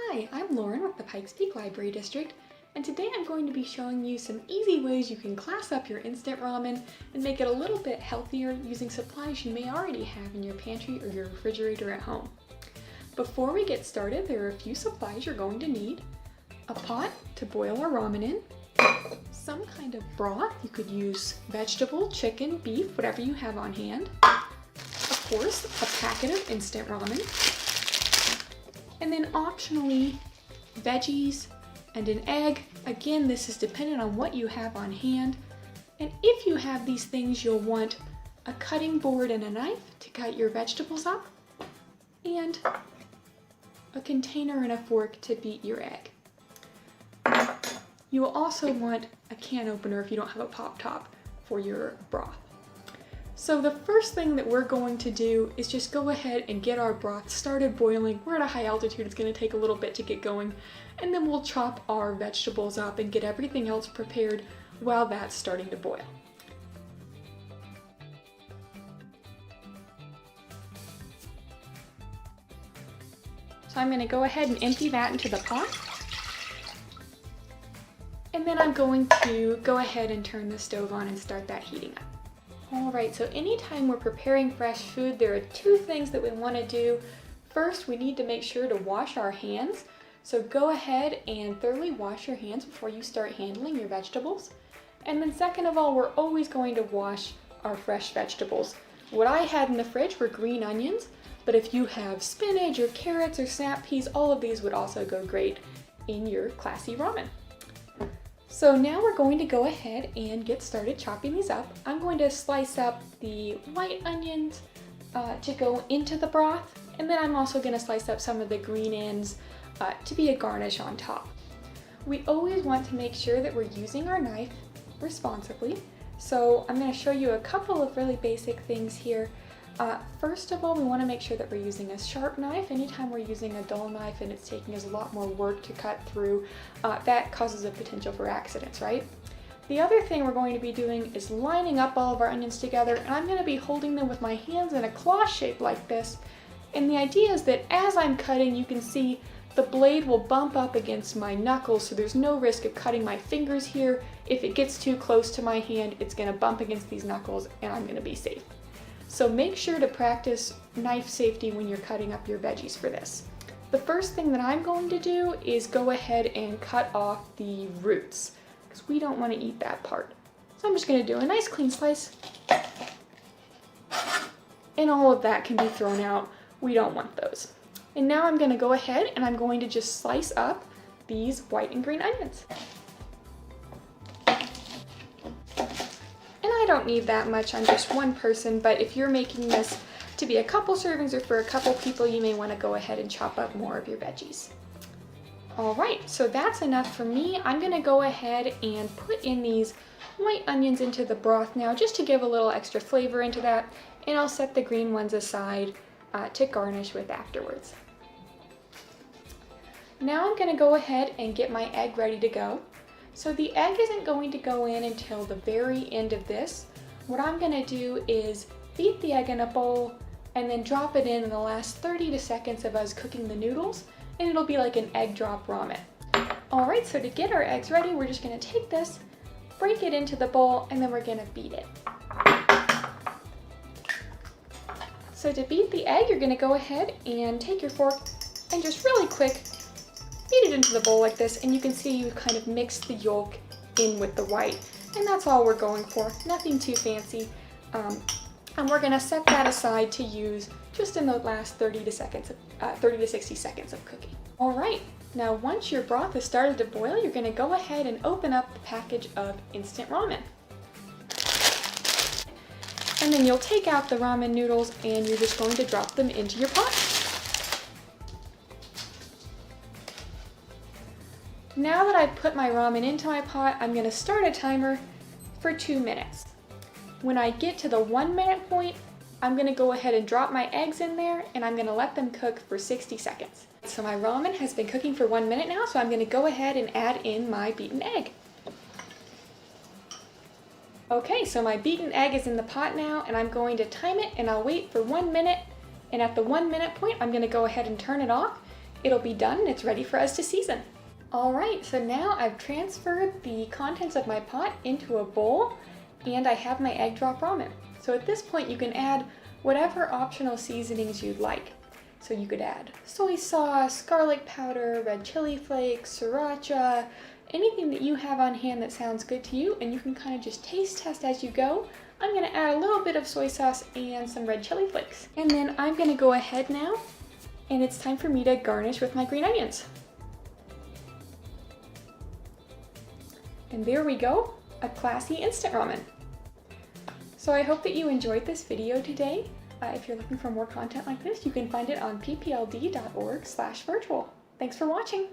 Hi, I'm Lauren with the Pikes Peak Library District, and today I'm going to be showing you some easy ways you can class up your instant ramen and make it a little bit healthier using supplies you may already have in your pantry or your refrigerator at home. Before we get started, there are a few supplies you're going to need. A pot to boil our ramen in, some kind of broth. You could use vegetable, chicken, beef, whatever you have on hand. Of course, a packet of instant ramen. And then optionally, veggies and an egg. Again, this is dependent on what you have on hand. And if you have these things, you'll want a cutting board and a knife to cut your vegetables up, and a container and a fork to beat your egg. You will also want a can opener if you don't have a pop top for your broth. So the first thing that we're going to do is just go ahead and get our broth started boiling. We're at a high altitude, it's going to take a little bit to get going, and then we'll chop our vegetables up and get everything else prepared while that's starting to boil. So I'm going to go ahead and empty that into the pot. And then I'm going to go ahead and turn the stove on and start that heating up. Alright, so anytime we're preparing fresh food, there are two things that we want to do. First, we need to make sure to wash our hands. So go ahead and thoroughly wash your hands before you start handling your vegetables. And then second of all, we're always going to wash our fresh vegetables. What I had in the fridge were green onions, but if you have spinach or carrots or snap peas, all of these would also go great in your classy ramen. So now we're going to go ahead and get started chopping these up. I'm going to slice up the white onions to go into the broth, and then I'm also going to slice up some of the green ends to be a garnish on top. We always want to make sure that we're using our knife responsibly. So I'm going to show you a couple of really basic things here. First of all, we want to make sure that we're using a sharp knife. Anytime we're using a dull knife and it's taking us a lot more work to cut through, that causes a potential for accidents, right? The other thing we're going to be doing is lining up all of our onions together, and I'm going to be holding them with my hands in a claw shape like this. And the idea is that as I'm cutting, you can see the blade will bump up against my knuckles, so there's no risk of cutting my fingers here. If it gets too close to my hand, it's going to bump against these knuckles and I'm going to be safe. So make sure to practice knife safety when you're cutting up your veggies for this. The first thing that I'm going to do is go ahead and cut off the roots, because we don't want to eat that part. So I'm just going to do a nice clean slice. And all of that can be thrown out. We don't want those. And now I'm going to go ahead and I'm going to just slice up these white and green onions. I don't need that much, I'm just one person, but if you're making this to be a couple servings or for a couple people, you may want to go ahead and chop up more of your veggies. Alright, so that's enough for me. I'm going to go ahead and put in these white onions into the broth now, just to give a little extra flavor into that, and I'll set the green ones aside to garnish with afterwards. Now I'm going to go ahead and get my egg ready to go. So the egg isn't going to go in until the very end of this. What I'm going to do is beat the egg in a bowl and then drop it in the last 30 seconds of us cooking the noodles, and it'll be like an egg drop ramen. Alright, so to get our eggs ready, we're just going to take this, break it into the bowl, and then we're going to beat it. So to beat the egg, you're going to go ahead and take your fork and just really quick beat it into the bowl like this, and you can see you kind of mix the yolk in with the white, and that's all we're going for, nothing too fancy. And we're going to set that aside to use just in the last 30 to 60 seconds of cooking. Alright, now once your broth has started to boil, you're going to go ahead and open up the package of instant ramen. And then you'll take out the ramen noodles and you're just going to drop them into your pot. Now that I've put my ramen into my pot, I'm going to start a timer for 2 minutes. When I get to the 1 minute point, I'm going to go ahead and drop my eggs in there, and I'm going to let them cook for 60 seconds. So my ramen has been cooking for 1 minute now, so I'm going to go ahead and add in my beaten egg. Okay, so my beaten egg is in the pot now, and I'm going to time it, and I'll wait for 1 minute, and at the 1 minute point, I'm going to go ahead and turn it off, it'll be done and it's ready for us to season. All right, so now I've transferred the contents of my pot into a bowl and I have my egg drop ramen. So at this point you can add whatever optional seasonings you'd like. So you could add soy sauce, garlic powder, red chili flakes, sriracha, anything that you have on hand that sounds good to you, and you can kind of just taste test as you go. I'm gonna add a little bit of soy sauce and some red chili flakes. And then I'm gonna go ahead now, and it's time for me to garnish with my green onions. And there we go, a classy instant ramen. So I hope that you enjoyed this video today. If you're looking for more content like this, you can find it on ppld.org/virtual. Thanks for watching.